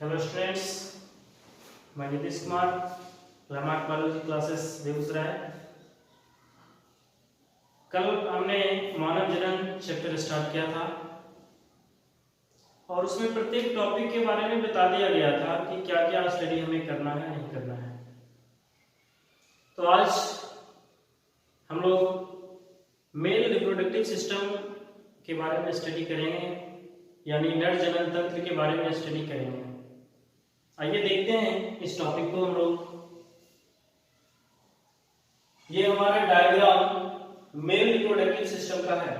Hello students, मैं Nitish Kumar, landmark biology classes Begusarai. कल हमने मानव जनन चैप्टर स्टार्ट किया था और उसमें प्रत्येक टॉपिक के बारे में बता दिया गया था कि क्या क्या स्टडी हमें करना है नहीं करना है। तो आज हम लोग मेल रिप्रोडक्टिव सिस्टम के बारे में स्टडी करेंगे, यानी नर जनन तंत्र के बारे में स्टडी करेंगे। आइए देखते हैं इस टॉपिक को हम लोग। ये हमारा डायग्राम मेल रिप्रोडक्टिव सिस्टम का है,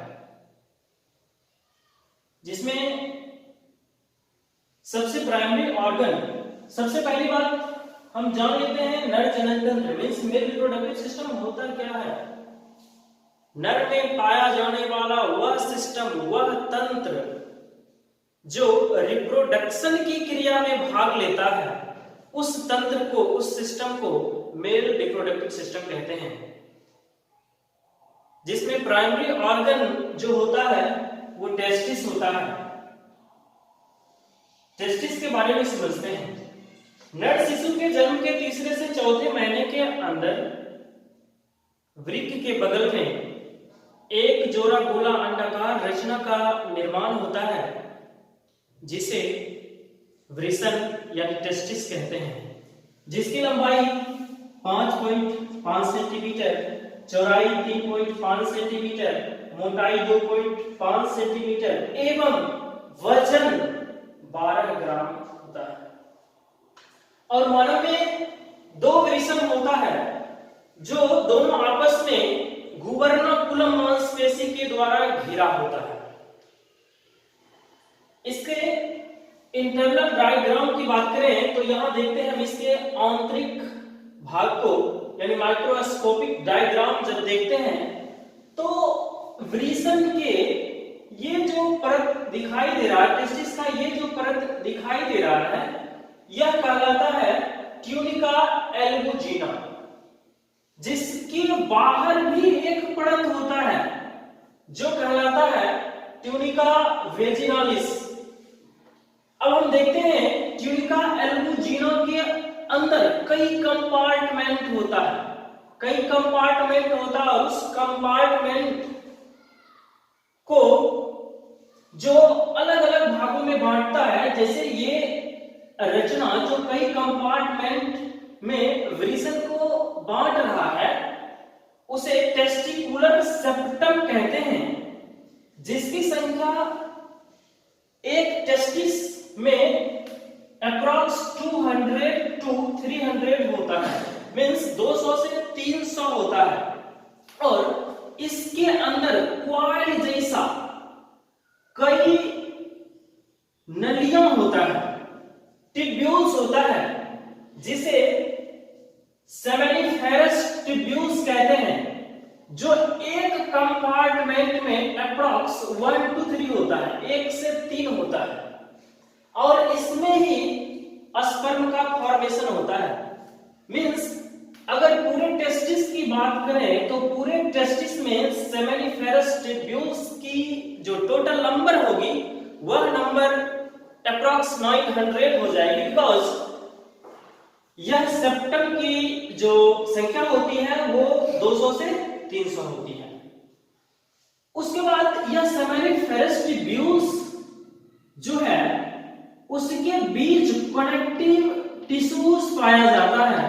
जिसमें सबसे प्राइमरी ऑर्गन, सबसे पहली बात हम जान लेते हैं नर जनन तंत्र मींस मेल रिप्रोडक्टिव सिस्टम होता क्या है। नर में पाया जाने वाला वह सिस्टम, वह तंत्र जो रिप्रोडक्शन की क्रिया में भाग लेता है, उस तंत्र को, उस सिस्टम को मेल रिप्रोडक्टिव सिस्टम कहते हैं। जिसमें प्राइमरी ऑर्गन जो होता है वो टेस्टिस होता है। टेस्टिस के बारे में समझते हैं। नर शिशु के जन्म के तीसरे से चौथे महीने के अंदर वृक्क के बगल में एक जोड़ा गोला अंडाकार रचना का निर्माण होता है, जिसे वृषण यानी टेस्टिस कहते हैं, जिसकी लंबाई 5.5 सेंटीमीटर, चौड़ाई 3.5 सेंटीमीटर, मोटाई 2.5 सेंटीमीटर एवं वजन 12 ग्राम होता है। और मानव में दो वृषण होता है जो दोनों आपस में गुबर्नाकुलम मांसपेशी के द्वारा घिरा होता है। इसके इंटरनल डायग्राम की बात करें तो यहां देखते हैं हम इसके आंतरिक भाग को, यानी माइक्रोस्कोपिक डायग्राम जब देखते हैं तो वृषण के ये जो परत दिखाई दे रहा है, टेस्टिस का ये जो परत दिखाई दे रहा है, यह कहलाता है ट्यूनिका एल्बुजिना, जिसके बाहर भी एक परत होता है जो कहलाता है ट्यूनिका वेजिनालिस। अब हम देखते हैं ट्यूनिका एल्बुजिना के अंदर कई कंपार्टमेंट होता है, कई कंपार्टमेंट होता है, और उस कंपार्टमेंट को जो अलग अलग भागों में बांटता है, जैसे ये रचना जो कई कंपार्टमेंट में वृषण को बांट रहा है, उसे टेस्टिकुलर सेप्टम कहते हैं, जिसकी संख्या एक टेस्टिस में अप्रॉक्स 200 to 300 होता है, मींस 200 से 300 होता है। और इसके अंदर क्वाइल जैसा कई नलियां होता है, टिब्यूल्स होता है, जिसे सेमेनिफेरस टिब्यूल्स कहते हैं, जो एक कंपार्टमेंट में अप्रॉक्स 1 to 3 होता है, 1 से 3 होता है। और इसमें ही स्पर्म का फॉर्मेशन होता है। मींस अगर पूरे टेस्टिस की बात करें तो पूरे टेस्टिस में सेमेनिफेरस टिब्यूल्स की जो टोटल नंबर होगी वह नंबर अप्रॉक्स 900 हो जाएगी, बिकॉज यह सेप्टम की जो संख्या होती है वो 200 से 300 होती है। उसके बाद यह सेमेनिफेरस टिब्यूल्स जो है उसके बीच कनेक्टिव टिश्यूज पाया जाता है,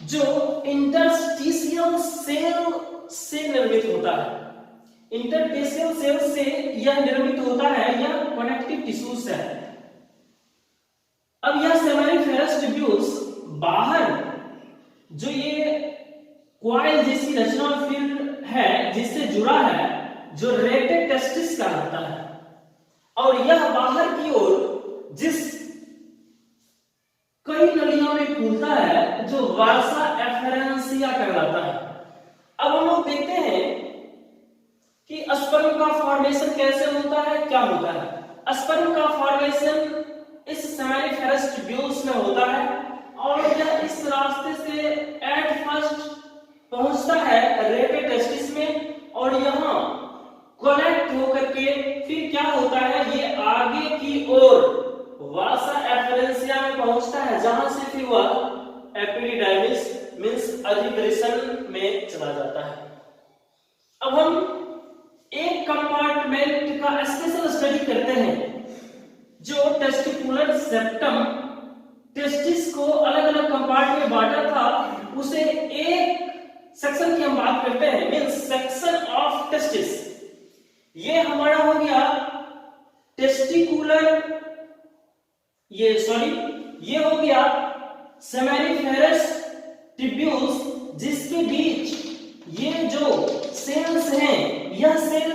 जो इंटरस्टिशियल सेल से निर्मित होता है। इंटरस्टिशियल सेल से यह निर्मित होता है, यह कनेक्टिव टिश्यूज है। अब यह सेमेनिफेरस टिब्यूल्स बाहर जो ये क्वाइल जैसी रचना फिर है जिससे जुड़ा है, जो रेटेड टेस्टिस कहलाता है, और यह बाहर की ओर जिस कई नलियों में खुलता है जो वासा एफरेंसिया कहलाता है। अब हम लोग देखते हैं कि स्पर्म का फॉर्मेशन कैसे होता है, क्या होता है। स्पर्म का फॉर्मेशन इस सेमेनिफेरस टिब्यूल्स में होता है, और यह इस रास्ते से एट फर्स्ट पहुंचता है रेटे टेस्टिस में, और यहां कनेक्ट होकर के फिर क्या होता है, ये आगे की ओर वासा एफरेंसिया चला जाता है। अब हम एक कंपार्टमेंट का स्पेशल स्टडी करते हैं, जो टेस्टिकुलर सेप्टम, टेस्टिस को अलग अलग कंपार्ट में बांटा था, उसे एक सेक्शन की हम बात करते हैं, मींस सेक्शन ऑफ टेस्टिस। ये हमारा हो गया टेस्टिकुलर, ये हो गया सेमेनिफेरस ट्यूब्यूल्स, जिसके बीच ये जो सेल्स हैं, यह सेल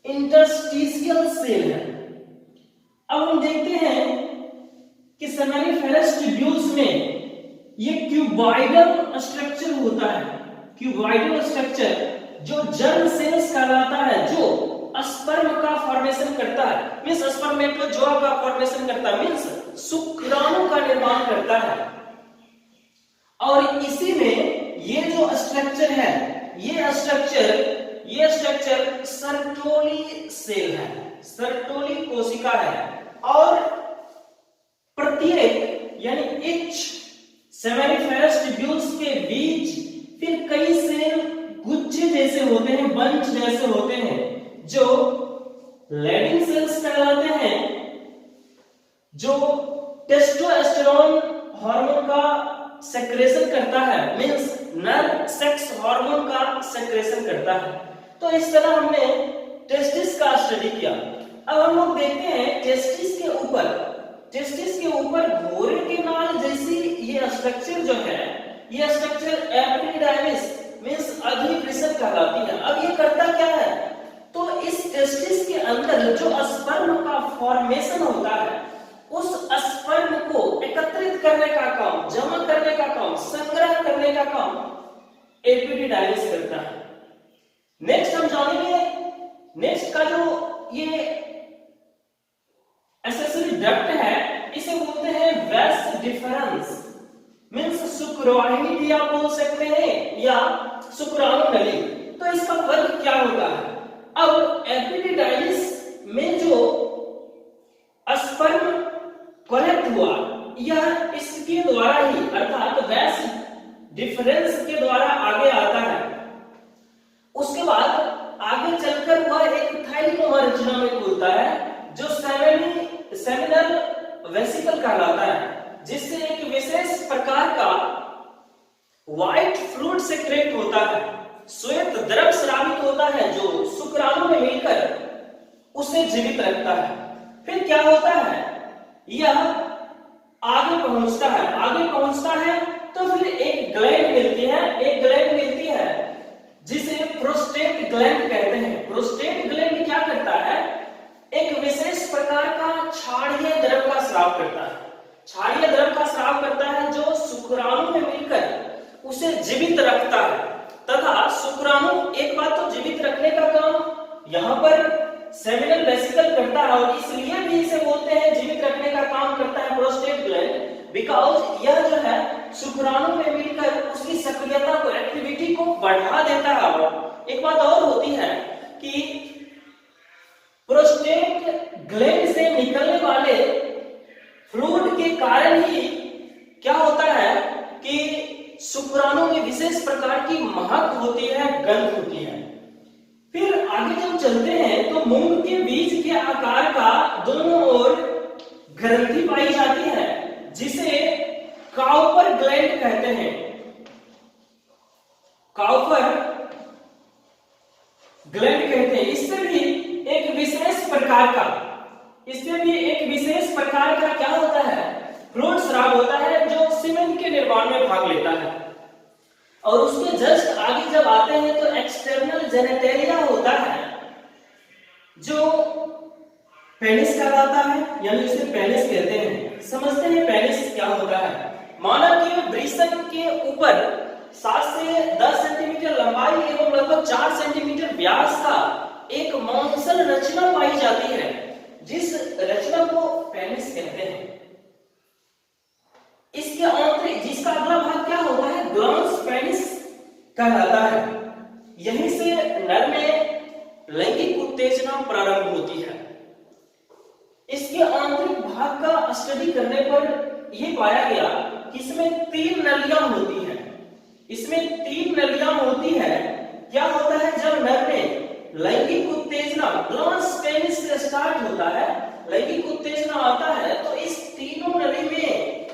इंटरस्टिशियल सेल है। अब हम देखते हैं कि सेमेनिफेरस ट्यूब्यूल्स में ये क्यूबॉइडल स्ट्रक्चर होता है। क्यूबॉइडल स्ट्रक्चर जो जर्म सेल्स कहलाता है, जो स्पर्म का फॉर्मेशन करता है, मींस स्पर्मेटोजोआ का फॉर्मेशन करता है, मींस शुक्राणु का निर्माण करता है। और इसी में ये जो स्ट्रक्चर है, ये स्ट्रक्चर सर्टोली सेल है, सर्टोली कोशिका है। और प्रत्येक यानी ईच सेमेनिफेरस ट्यूब्यूल्स के बीच फिर कई सेल गुच्छे जैसे होते हैं, बंच जैसे होते हैं, जो लैडिंग सेल्स कहलाते हैं, जो टेस्टोस्टेरोन हार्मोन का सेक्रेशन करता है, मींस नर सेक्स हार्मोन का सेक्रेशन करता है। तो इस तरह हमने टेस्टिस का स्टडी किया। अब हम लोग देखते हैं टेस्टिस के ऊपर घोड़े के नाल जैसी ये स्ट्रक्चर जो है, ये स्ट्रक्चर एपिडाइमिस मींस अधिवृषण कहलाती है। अब ये करता क्या है, तो इस टेस्टिस के अंदर जो स्पर्म का फॉर्मेशन होता है, उस स्पर्म को एकत्रित करने का काम, जमा करने का काम, संग्रह करने का काम एपिडाइमिस करता है। नेक्स्ट हम जानेंगे, नेक्स्ट का जो ये एक्सेसरी डक्ट है, इसे बोलते हैं वेस डिफरेंस, मींस शुक्रवाहिनी भी आप बोल सकते हैं या शुक्राणु नली। तो इसका फर्क क्या होता है? अब एपिडाइमिस में जो स्पर्म कलेक्ट हुआ, यह इसके द्वारा ही, अर्थात वेस डिफरेंस के द्वारा आगे आता है। उसके बाद आगे चलकर वह एक थाइलिकोमा रचना में खुलता है, जो सेमिनल वेसिकल कहलाता है, जिससे एक विशेष प्रकार का व्हाइट फ्लूइड सेक्रेट होता है, श्वेत द्रव स्रावित होता है, जो शुक्राणु में मिलकर उसे जीवित रखता है। फिर क्या होता है, यह आगे पहुंचता है तो फिर एक ग्लैंड मिलती है, जिसे प्रोस्टेट ग्लैंड कहते हैं। प्रोस्टेट ग्लैंड क्या करता है, एक विशेष प्रकार का क्षारीय द्रव का स्राव करता है, जो शुक्राणु में मिलकर उसे जीवित रखता है। तथा शुक्राणु एक बात तो जीवित रखने का काम यहाँ पर सेमिनल वेसिकल करता है, और इसलिए भी इसे बोलते हैं जीवित रखने का काम करता है प्रोस्टेट ग्लैंड, बिकॉज यह जो है शुक्राणु में मिलकर उसकी सक्रियता को, एक्टिविटी को बढ़ा देता है। एक बात और होती है कि प्रोस्टेट ग्लैंड से निकलने वाले फ्लूइड के कारण ही क्या होता है कि शुक्राणु में विशेष प्रकार की महक होती है, गंध होती है। फिर आगे जब चलते हैं तो मूंग के बीज के आकार का दोनों ओर ग्रंथि पाई जाती है, जिसे काउपर ग्लैंड कहते हैं। काउपर ग्लैंड कहते हैं। इससे भी एक विशेष प्रकार का क्या होता है, फ्लूइड स्राव होता है, जो सीमेंट के निर्माण में भाग लेता है। और उसके जस्ट आगे जब आते हैं तो एक्सटर्नल जेनेटेरिया होता है, जो पेनिस कहलाता है, यानी इसे पेनिस कहते हैं। समझते हैं पेनिस क्या होता है। मानव के वृषण के ऊपर 7 से 10 सेंटीमीटर लंबाई एवं लगभग 4 सेंटीमीटर व्यास का एक मांसल रचना पाई जाती है, जिस रचना को पेनिस कहते हैं। इसके आंतरिक, जिसका अगला भाग क्या होता है, ग्लांस पेनिस कहलाता है। यहीं से नर में लैंगिक उत्तेजना प्रारंभ होती है। इसके आंतरिक भाग का स्टडी करने पर यह पाया गया कि इसमें 3 नलियां होती हैं। इसमें 3 नलियां होती है। क्या होता है, जब नर में लैंगिक उत्तेजना ग्लांस पेनिस से स्टार्ट होता है, लैंगिक उत्तेजना आता है, तो इस तीनों नली में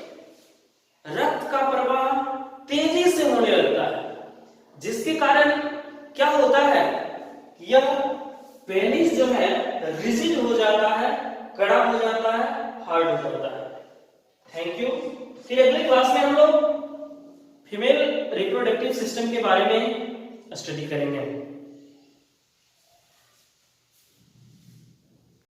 रक्त का प्रवाह तेजी से होने लगता है, जिसके कारण क्या होता है, यह पेनिस जो है रिजिड हो जाता है, कड़ा हो जाता है, हार्ड हो जाता है। Thank you. फिर अगले क्लास में हम लोग फीमेल रिप्रोडक्टिव सिस्टम के बारे में स्टडी करेंगे।